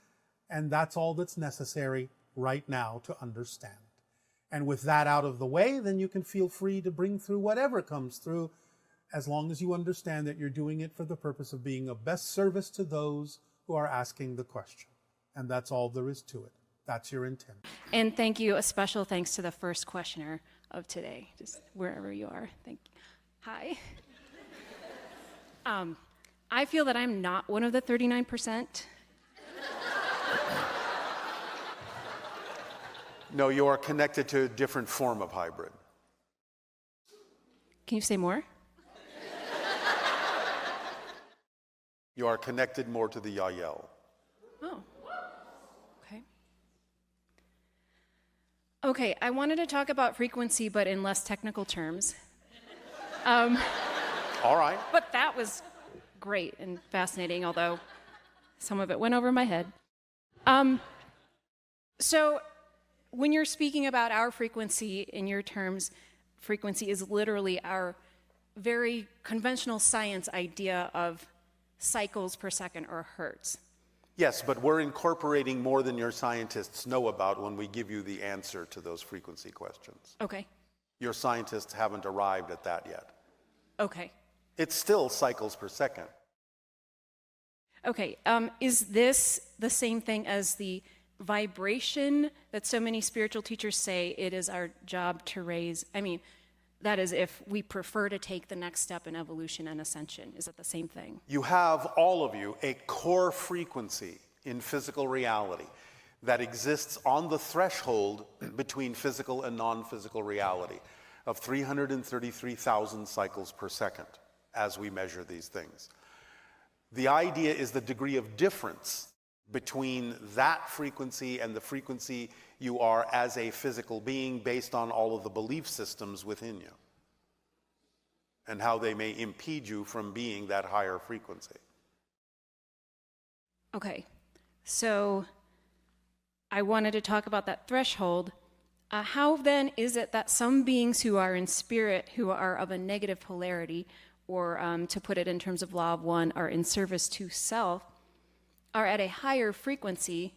and that's all that's necessary right now to understand. And with that out of the way, then you can feel free to bring through whatever comes through, as long as you understand that you're doing it for the purpose of being of best service to those who are asking the question. And that's all there is to it. That's your intent. And thank you, a special thanks to the first questioner of today, just wherever you are. Thank you. Hi. I feel that I'm not one of the 39%. No, you are connected to a different form of hybrid. Can you say more? You are connected more to the Yael. Oh, okay. Okay, I wanted to talk about frequency, but in less technical terms. All right. But that was great and fascinating, although some of it went over my head. So when you're speaking about our frequency, in your terms, frequency is literally our very conventional science idea of cycles per second or hertz. Yes, but we're incorporating more than your scientists know about when we give you the answer to those frequency questions. Okay. Your scientists haven't arrived at that yet. Okay. It's still cycles per second. Okay. Is this the same thing as the vibration that so many spiritual teachers say it is our job to raise? I mean, that is if we prefer to take the next step in evolution and ascension. Is it the same thing? You have, all of you, a core frequency in physical reality that exists on the threshold between physical and non-physical reality of 333,000 cycles per second as we measure these things. The idea is the degree of difference between that frequency and the frequency you are as a physical being based on all of the belief systems within you and how they may impede you from being that higher frequency. Okay. So I wanted to talk about that threshold. How then is it that some beings who are in spirit, who are of a negative polarity, or to put it in terms of law of one, are in service to self, are at a higher frequency?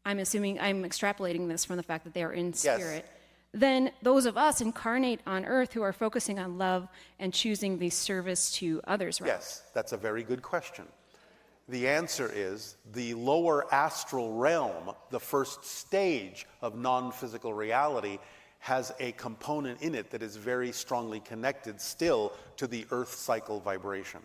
I'm assuming, I'm extrapolating this from the fact that they are in spirit. Yes. Than those of us incarnate on earth who are focusing on love and choosing the service to others, right? Yes, that's a very good question. The answer is the lower astral realm, the first stage of non-physical reality, has a component in it that is very strongly connected still to the earth cycle vibration.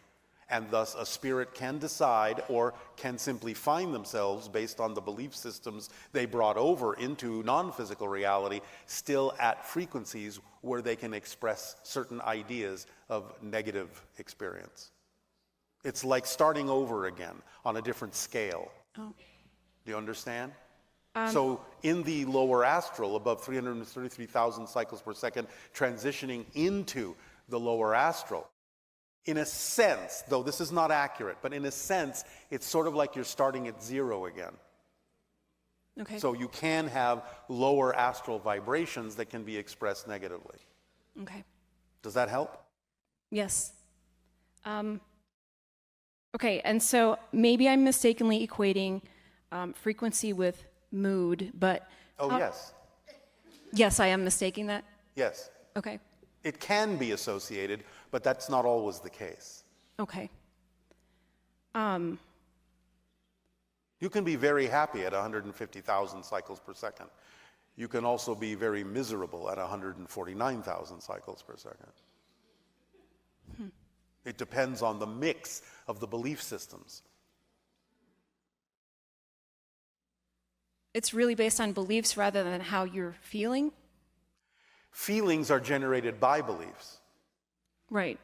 And thus a spirit can decide or can simply find themselves, based on the belief systems they brought over into non-physical reality, still at frequencies where they can express certain ideas of negative experience. It's like starting over again on a different scale. Oh. Do you understand? So in the lower astral, above 333,000 cycles per second, transitioning into the lower astral, in a sense, though this is not accurate, but in a sense, it's sort of like you're starting at zero again. Okay. So you can have lower astral vibrations that can be expressed negatively. Okay. Does that help? Yes. Okay, and so maybe I'm mistakenly equating frequency with mood, but... Oh, yes. Yes, I am mistaking that? Yes. Okay. It can be associated, but that's not always the case. Okay. You can be very happy at 150,000 cycles per second. You can also be very miserable at 149,000 cycles per second. It depends on the mix of the belief systems. It's really based on beliefs rather than how you're feeling? Feelings are generated by beliefs. Right.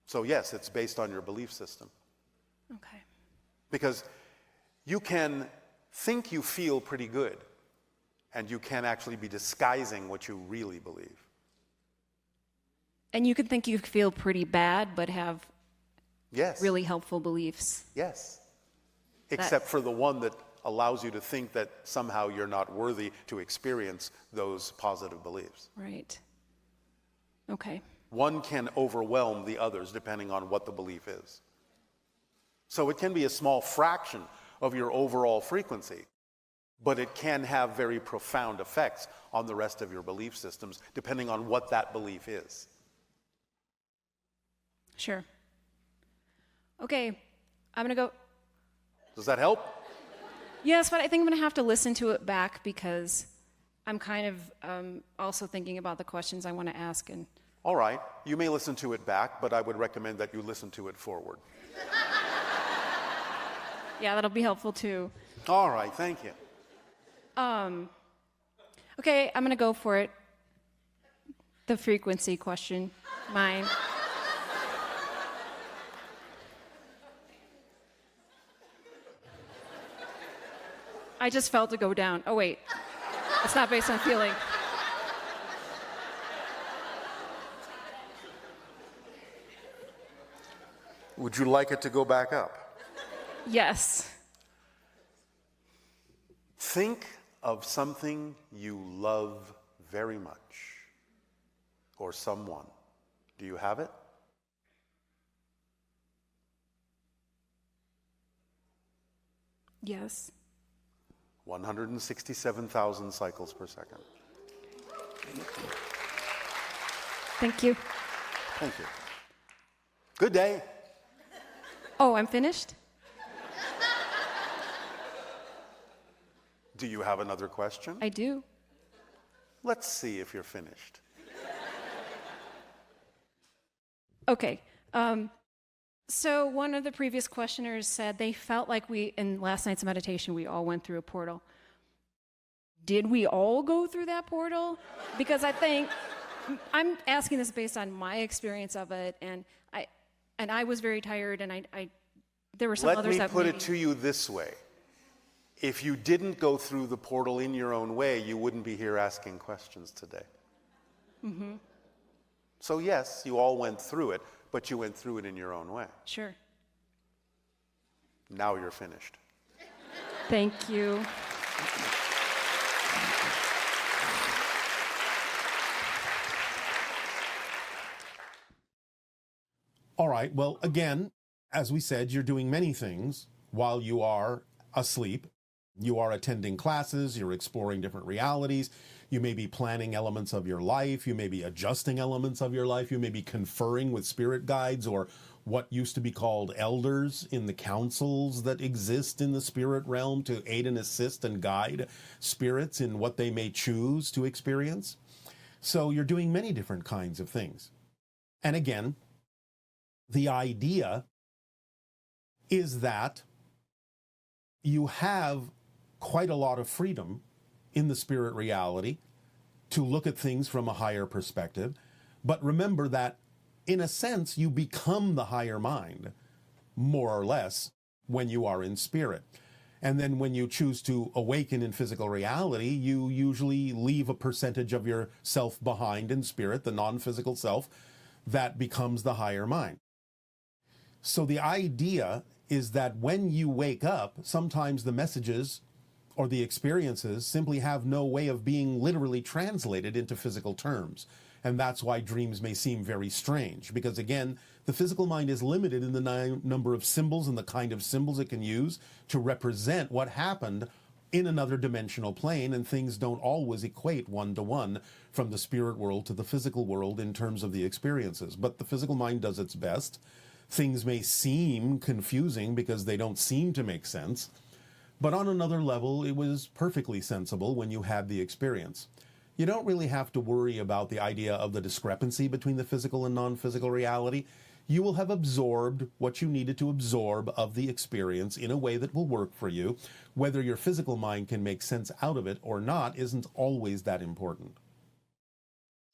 So yes, it's based on your belief system. Okay. Because you can think you feel pretty good, and you can actually be disguising what you really believe. And you can think you feel pretty bad, but have Yes. really helpful beliefs. Yes. Except for the one that allows you to think that somehow you're not worthy to experience those positive beliefs. Right. Okay. One can overwhelm the others depending on what the belief is. So it can be a small fraction of your overall frequency, but it can have very profound effects on the rest of your belief systems depending on what that belief is. Sure. Okay, I'm gonna go. Does that help? Yes, but I think I'm gonna have to listen to it back because I'm kind of also thinking about the questions I want to ask. And All right, you may listen to it back, but I would recommend that you listen to it forward. yeah, that'll be helpful too. All right, thank you. Okay, I'm gonna go for it. The frequency question, mine. I just felt it go down. Oh wait, it's not based on feeling. Would you like it to go back up? Yes. Think of something you love very much, or someone. Do you have it? Yes. 167,000 cycles per second. Thank you. Thank you. Good day. Oh, I'm finished? Do you have another question? I do. Let's see if you're finished. Okay. So one of the previous questioners said they felt like in last night's meditation, we all went through a portal. Did we all go through that portal? Because I think, I'm asking this based on my experience of it, and I was very tired, and there were some others that Let me put it to you this way. If you didn't go through the portal in your own way, you wouldn't be here asking questions today. Mm-hmm. So yes, you all went through it, but you went through it in your own way. Sure. Now you're finished. Thank you. All right. Well, again, as we said, you're doing many things while you are asleep. You are attending classes, you're exploring different realities, you may be planning elements of your life, you may be adjusting elements of your life, you may be conferring with spirit guides or what used to be called elders in the councils that exist in the spirit realm to aid and assist and guide spirits in what they may choose to experience. So you're doing many different kinds of things. And again, the idea is that you have quite a lot of freedom in the spirit reality to look at things from a higher perspective. But remember that, in a sense, you become the higher mind, more or less, when you are in spirit. And then when you choose to awaken in physical reality, you usually leave a percentage of yourself behind in spirit, the non-physical self, that becomes the higher mind. So the idea is that when you wake up, sometimes the messages or the experiences simply have no way of being literally translated into physical terms. And that's why dreams may seem very strange, because again, the physical mind is limited in the number of symbols and the kind of symbols it can use to represent what happened in another dimensional plane, and things don't always equate one-to-one from the spirit world to the physical world in terms of the experiences. But the physical mind does its best. Things may seem confusing because they don't seem to make sense, but on another level, it was perfectly sensible when you had the experience. You don't really have to worry about the idea of the discrepancy between the physical and non-physical reality. You will have absorbed what you needed to absorb of the experience in a way that will work for you. Whether your physical mind can make sense out of it or not isn't always that important.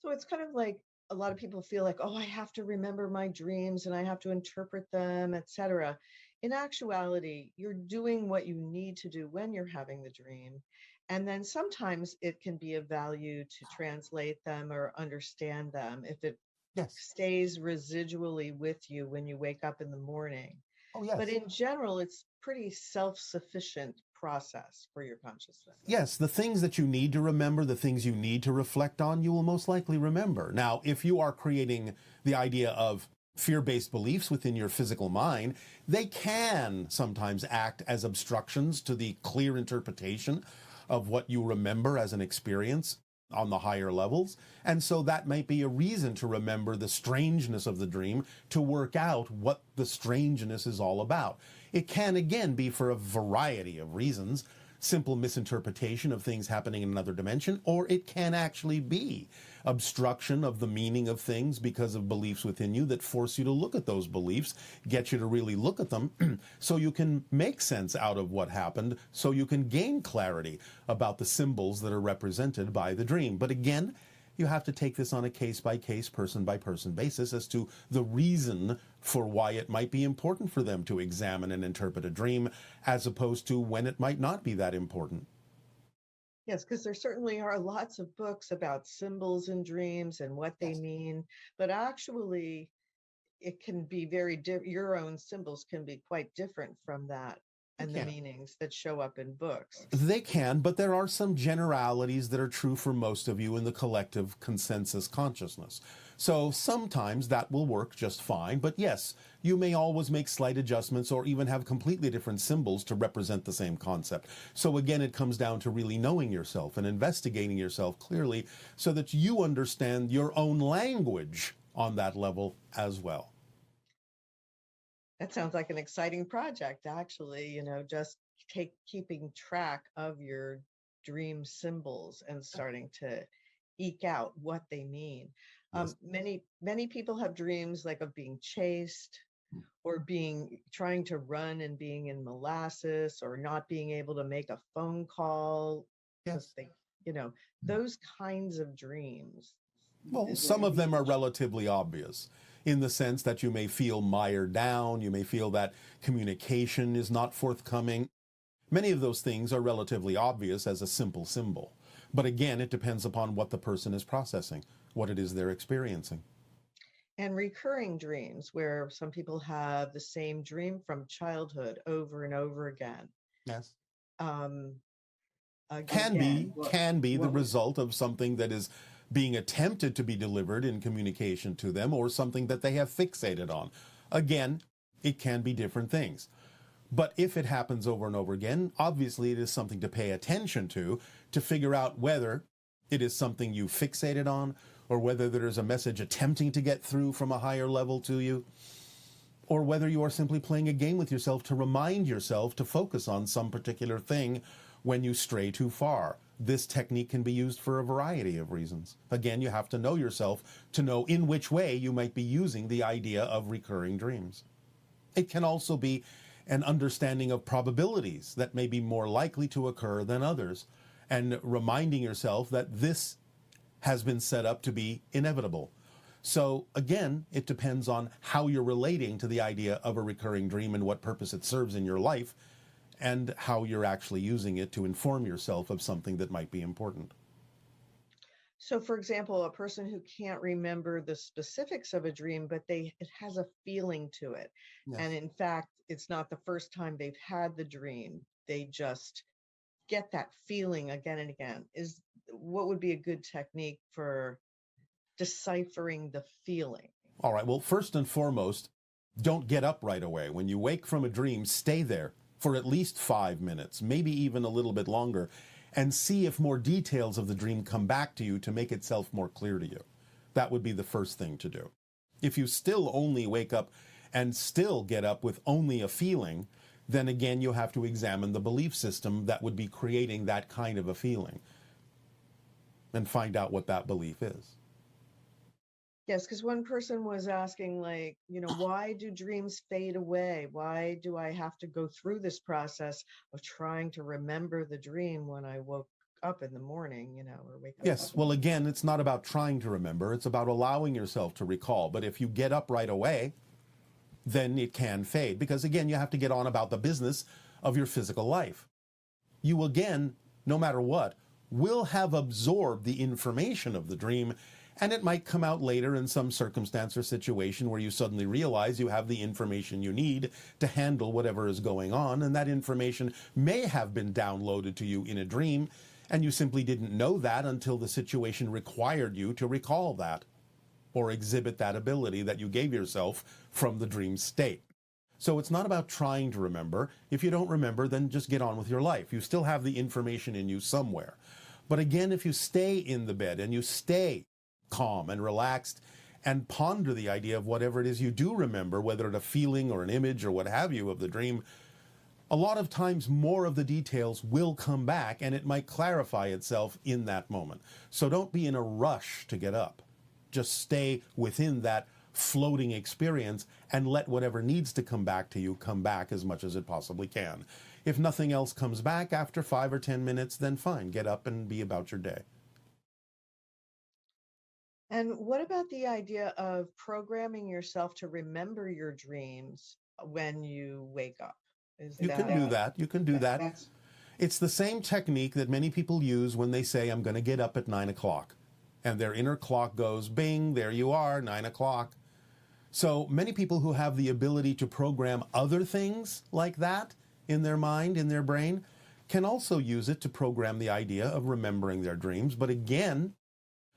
So it's kind of like a lot of people feel like, oh, I have to remember my dreams and I have to interpret them, etc. In actuality, you're doing what you need to do when you're having the dream. And then sometimes it can be of value to translate them or understand them if it Yes. stays residually with you when you wake up in the morning. Oh, yes. But in general, it's pretty self-sufficient process for your consciousness. Yes, the things that you need to remember, the things you need to reflect on, you will most likely remember. Now, if you are creating the idea of fear-based beliefs within your physical mind, they can sometimes act as obstructions to the clear interpretation of what you remember as an experience on the higher levels. And so that might be a reason to remember the strangeness of the dream, to work out what the strangeness is all about. It can, again, be for a variety of reasons. Simple misinterpretation of things happening in another dimension, or it can actually be obstruction of the meaning of things because of beliefs within you that force you to look at those beliefs, get you to really look at them so you can make sense out of what happened, so you can gain clarity about the symbols that are represented by the dream. But again, you have to take this on a case-by-case, person-by-person basis as to the reason for why it might be important for them to examine and interpret a dream, as opposed to when it might not be that important. Yes, because there certainly are lots of books about symbols in dreams and what they mean, but actually it can be very different. Your own symbols can be quite different from that and the meanings that show up in books. They can, but there are some generalities that are true for most of you in the collective consensus consciousness. So sometimes that will work just fine, but yes, you may always make slight adjustments or even have completely different symbols to represent the same concept. So again, it comes down to really knowing yourself and investigating yourself clearly so that you understand your own language on that level as well. That sounds like an exciting project, actually, just keeping track of your dream symbols and starting to eke out what they mean. Yes. Many people have dreams like of being chased or trying to run and being in molasses or not being able to make a phone call. Yes. They, those kinds of dreams. Well, some of them are relatively obvious in the sense that you may feel mired down, you may feel that communication is not forthcoming. Many of those things are relatively obvious as a simple symbol. But again, it depends upon what the person is processing, what it is they're experiencing. And recurring dreams, where some people have the same dream from childhood over and over again. Yes. Can be the result of something that is being attempted to be delivered in communication to them, or something that they have fixated on. Again, it can be different things. But if it happens over and over again, obviously it is something to pay attention to figure out whether it is something you fixated on, or whether there is a message attempting to get through from a higher level to you, or whether you are simply playing a game with yourself to remind yourself to focus on some particular thing when you stray too far. This technique can be used for a variety of reasons. Again, you have to know yourself to know in which way you might be using the idea of recurring dreams. It can also be an understanding of probabilities that may be more likely to occur than others, and reminding yourself that this has been set up to be inevitable. So again, it depends on how you're relating to the idea of a recurring dream and what purpose it serves in your life, and how you're actually using it to inform yourself of something that might be important. So, for example, a person who can't remember the specifics of a dream, but it has a feeling to it. Yes. And in fact, it's not the first time they've had the dream. They just get that feeling again and again? What would be a good technique for deciphering the feeling? All right. Well, first and foremost, don't get up right away. When you wake from a dream, stay there for at least 5 minutes, maybe even a little bit longer, and see if more details of the dream come back to you to make itself more clear to you. That would be the first thing to do. If you still only wake up and still get up with only a feeling, then again, you have to examine the belief system that would be creating that kind of a feeling and find out what that belief is. Yes, because one person was asking, like, why do dreams fade away? Why do I have to go through this process of trying to remember the dream when I woke up in the morning, or wake up? Yes, well, again, it's not about trying to remember. It's about allowing yourself to recall. But if you get up right away, then it can fade. Because, again, you have to get on about the business of your physical life. You, again, no matter what, will have absorbed the information of the dream, and it might come out later in some circumstance or situation where you suddenly realize you have the information you need to handle whatever is going on, and that information may have been downloaded to you in a dream, and you simply didn't know that until the situation required you to recall that or exhibit that ability that you gave yourself from the dream state. So it's not about trying to remember. If you don't remember, then just get on with your life. You still have the information in you somewhere. But again, if you stay in the bed and you stay calm and relaxed and ponder the idea of whatever it is you do remember, whether it's a feeling or an image or what have you of the dream, a lot of times more of the details will come back and it might clarify itself in that moment. So don't be in a rush to get up. Just stay within that floating experience and let whatever needs to come back to you come back as much as it possibly can. If nothing else comes back after 5 or 10 minutes, then fine, get up and be about your day. And what about the idea of programming yourself to remember your dreams when you wake up? You can do that. You can do that. It's the same technique that many people use when they say, I'm going to get up at 9 o'clock. And their inner clock goes, bing, there you are, 9 o'clock. So many people who have the ability to program other things like that in their mind, in their brain, can also use it to program the idea of remembering their dreams. But again,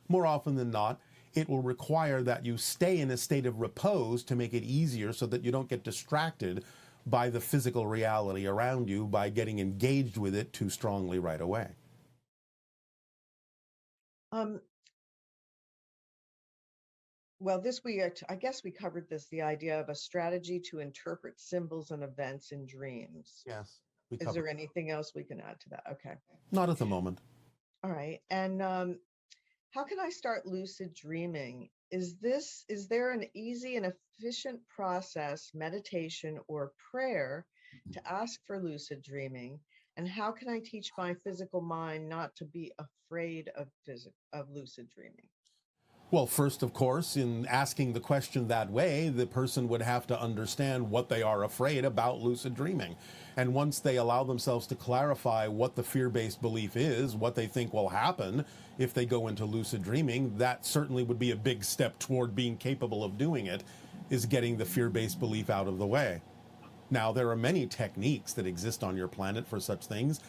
more often than not, it will require that you stay in a state of repose to make it easier so that you don't get distracted by the physical reality around you by getting engaged with it too strongly right away. Well, this week, I guess we covered this, the idea of a strategy to interpret symbols and events in dreams. Yes. Is there anything else we can add to that? Okay. Not at the moment. All right. And how can I start lucid dreaming? Is there an easy and efficient process, meditation or prayer to ask for lucid dreaming? And how can I teach my physical mind not to be afraid of lucid dreaming? Well, first, of course, in asking the question that way, the person would have to understand what they are afraid about lucid dreaming. And once they allow themselves to clarify what the fear-based belief is, what they think will happen if they go into lucid dreaming, that certainly would be a big step toward being capable of doing it, is getting the fear-based belief out of the way. Now, there are many techniques that exist on your planet for such things,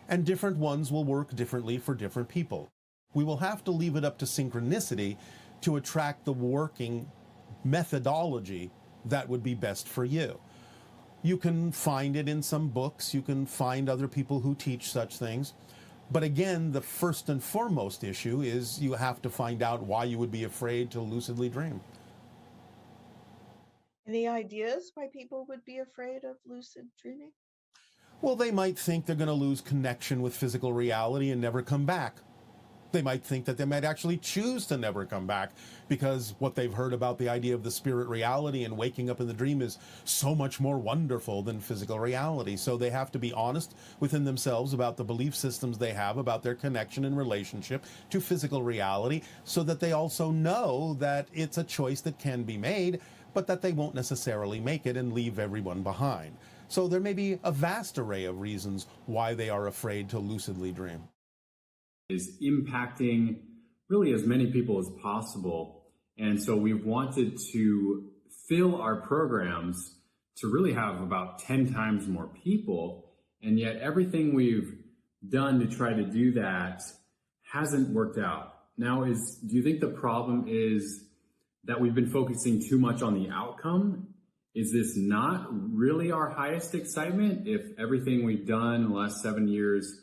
and different ones will work differently for different people. We will have to leave it up to synchronicity to attract the working methodology that would be best for you. You can find it in some books. You can find other people who teach such things. But again, the first and foremost issue is you have to find out why you would be afraid to lucidly dream. Any ideas why people would be afraid of lucid dreaming? Well, they might think they're going to lose connection with physical reality and never come back. They might think that they might actually choose to never come back because what they've heard about the idea of the spirit reality and waking up in the dream is so much more wonderful than physical reality. So they have to be honest within themselves about the belief systems they have about their connection and relationship to physical reality so that they also know that it's a choice that can be made, but that they won't necessarily make it and leave everyone behind. So there may be a vast array of reasons why they are afraid to lucidly dream. Is impacting really as many people as possible. And so we've wanted to fill our programs to really have about 10 times more people. And yet everything we've done to try to do that hasn't worked out. Now, do you think the problem is that we've been focusing too much on the outcome? Is this not really our highest excitement if everything we've done in the last 7 years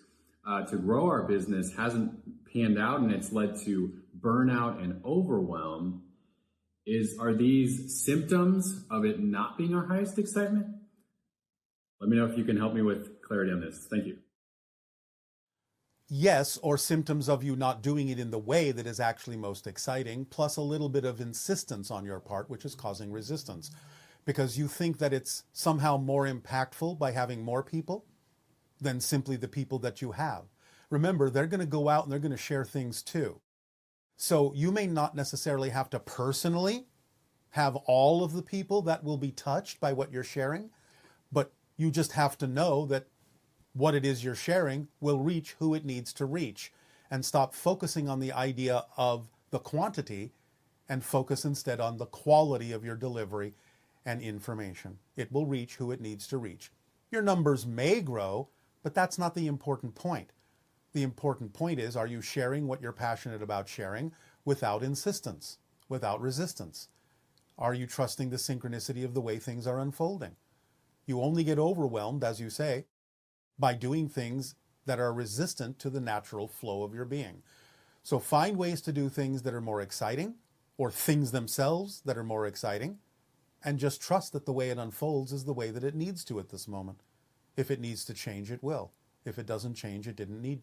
to grow our business hasn't panned out and it's led to burnout and overwhelm? Are these symptoms of it not being our highest excitement? Let me know if you can help me with clarity on this. Thank you. Yes, or symptoms of you not doing it in the way that is actually most exciting, plus a little bit of insistence on your part, which is causing resistance. Because you think that it's somehow more impactful by having more people than simply the people that you have. Remember, they're going to go out and they're going to share things too. So you may not necessarily have to personally have all of the people that will be touched by what you're sharing, but you just have to know that what it is you're sharing will reach who it needs to reach, and stop focusing on the idea of the quantity and focus instead on the quality of your delivery and information. It will reach who it needs to reach. Your numbers may grow, but that's not the important point. The important point is, are you sharing what you're passionate about sharing without insistence, without resistance? Are you trusting the synchronicity of the way things are unfolding? You only get overwhelmed, as you say, by doing things that are resistant to the natural flow of your being. So find ways to do things that are more exciting, or things themselves that are more exciting, and just trust that the way it unfolds is the way that it needs to at this moment. If it needs to change, it will. If it doesn't change, it didn't need to.